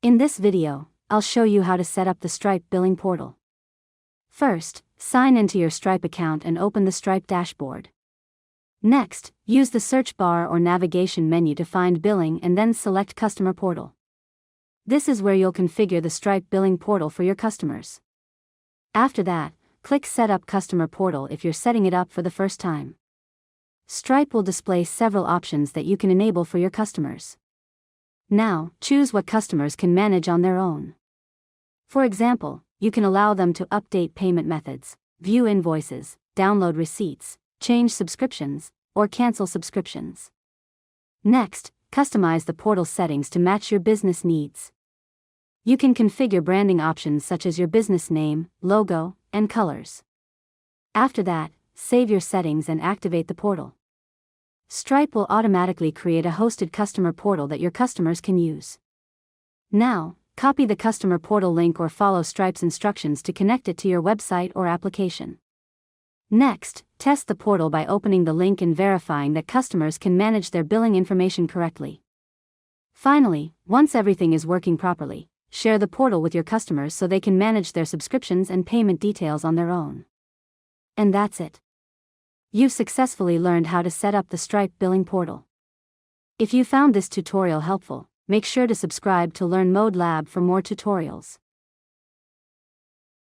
In this video, I'll show you how to set up the Stripe billing portal. First, sign into your Stripe account and open the Stripe dashboard. Next, use the search bar or navigation menu to find billing and then select Customer Portal. This is where you'll configure the Stripe billing portal for your customers. After that, click Set up Customer Portal if you're setting it up for the first time. Stripe will display several options that you can enable for your customers. Now, choose what customers can manage on their own. For example, you can allow them to update payment methods, view invoices, download receipts, change subscriptions, or cancel subscriptions. Next, customize the portal settings to match your business needs. You can configure branding options such as your business name, logo, and colors. After that, save your settings and activate the portal. Stripe will automatically create a hosted customer portal that your customers can use. Now, copy the customer portal link or follow Stripe's instructions to connect it to your website or application. Next, test the portal by opening the link and verifying that customers can manage their billing information correctly. Finally, once everything is working properly, share the portal with your customers so they can manage their subscriptions and payment details on their own. And that's it. You've successfully learned how to set up the Stripe billing portal. If you found this tutorial helpful, make sure to subscribe to Learn Mode Lab for more tutorials.